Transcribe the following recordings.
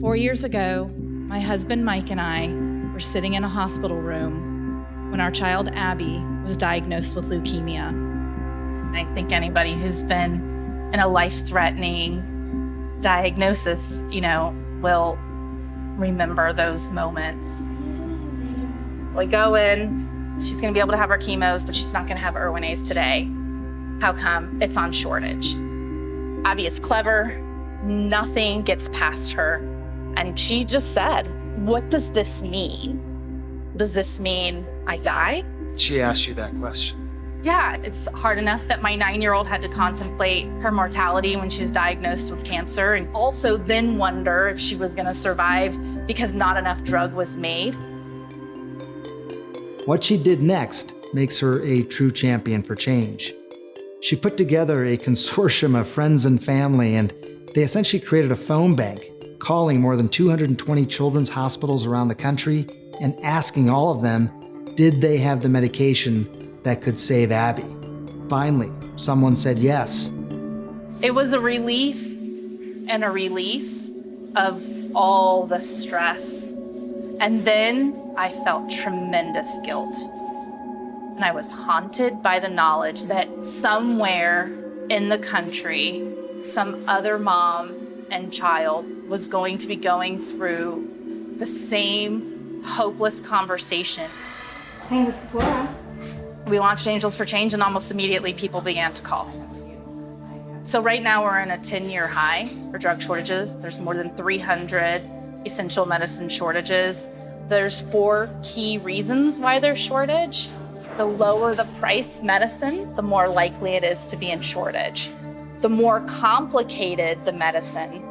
4 years ago, my husband Mike and I were sitting in a hospital room when our child Abby was diagnosed with leukemia. I think anybody who's been in a life-threatening diagnosis, will remember those moments. We go in, she's gonna be able to have her chemos, but she's not gonna have Erwinaze today. How come? It's on shortage. Abby is clever, nothing gets past her. And she just said, what does this mean? Does this mean I die? She asked you that question. Yeah, it's hard enough that my 9-year-old had to contemplate her mortality when she was diagnosed with cancer, and also then wonder if she was gonna survive because not enough drug was made. What she did next makes her a true champion for change. She put together a consortium of friends and family, and they essentially created a phone bank, calling more than 220 children's hospitals around the country and asking all of them, did they have the medication that could save Abby? Finally, someone said yes. It was a relief and a release of all the stress. And then I felt tremendous guilt. And I was haunted by the knowledge that somewhere in the country, some other mom and child was going to be going through the same hopeless conversation. Hey, this is Laura. We launched Angels for Change, and almost immediately people began to call. So right now we're in a 10-year high for drug shortages. There's more than 300 essential medicine shortages. There's 4 key reasons why there's shortage. The lower the price medicine, the more likely it is to be in shortage. The more complicated the medicine,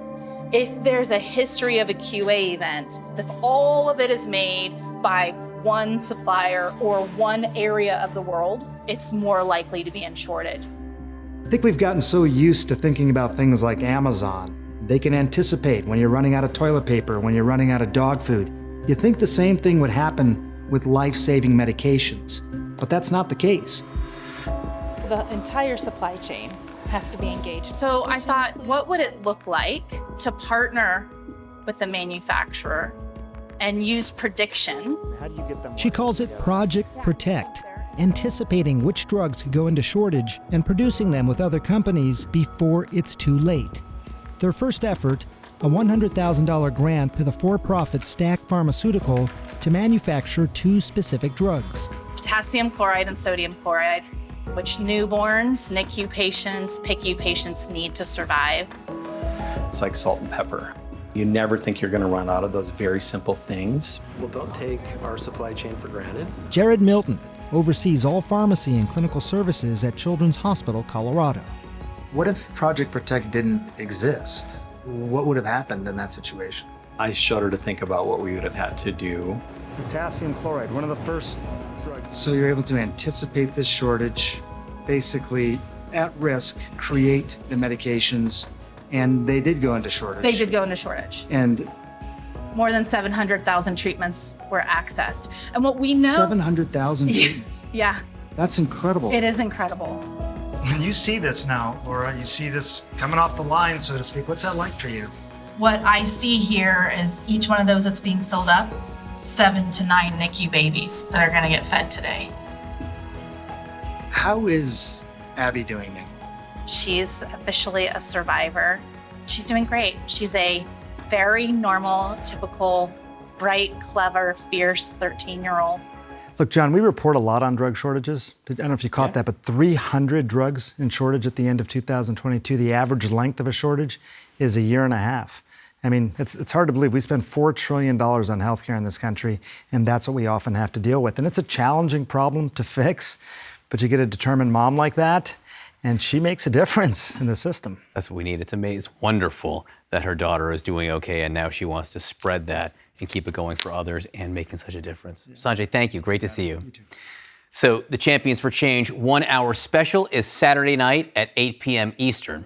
if there's a history of a QA event, if all of it is made by one supplier or one area of the world, it's more likely to be in shortage. I think we've gotten so used to thinking about things like Amazon. They can anticipate when you're running out of toilet paper, when you're running out of dog food. You think the same thing would happen with life-saving medications, but that's not the case. The entire supply chain has to be engaged. So I thought, what would it look like to partner with the manufacturer and use prediction? She calls it Project Protect, anticipating which drugs could go into shortage and producing them with other companies before it's too late. Their first effort, a $100,000 grant to the for-profit Stack Pharmaceutical to manufacture 2 specific drugs. Potassium chloride and sodium chloride, which newborns, NICU patients, PICU patients need to survive. It's like salt and pepper. You never think you're going to run out of those very simple things. Well, don't take our supply chain for granted. Jared Milton oversees all pharmacy and clinical services at Children's Hospital Colorado. What if Project Protect didn't exist? What would have happened in that situation? I shudder to think about what we would have had to do. Potassium chloride, one of the first drugs. So you're able to anticipate this shortage, basically at risk, create the medications, and they did go into shortage. They did go into shortage. And more than 700,000 treatments were accessed. And what we know— 700,000 treatments. Yeah, That's incredible. it is incredible. When you see this now, Laura, you see this coming off the line, so to speak. What's that like for you? What I see here is each one of those that's being filled up, 7 to 9 NICU babies that are gonna get fed today. How is Abby doing now? She's officially a survivor. She's doing great. She's a very normal, typical, bright, clever, fierce 13-year-old. Look, John, we report a lot on drug shortages. I don't know if you caught that, but 300 drugs in shortage at the end of 2022. The average length of a shortage is 1.5 years. I mean, it's hard to believe we spend $4 trillion on healthcare in this country, and that's what we often have to deal with. And it's a challenging problem to fix, but you get a determined mom like that, and she makes a difference in the system. That's what we need. It's amazing, it's wonderful that her daughter is doing okay, and now she wants to spread that and keep it going for others and making such a difference. Sanjay, thank you. Great to see you. You too. So the Champions for Change 1 hour special is Saturday night at 8 p.m. Eastern.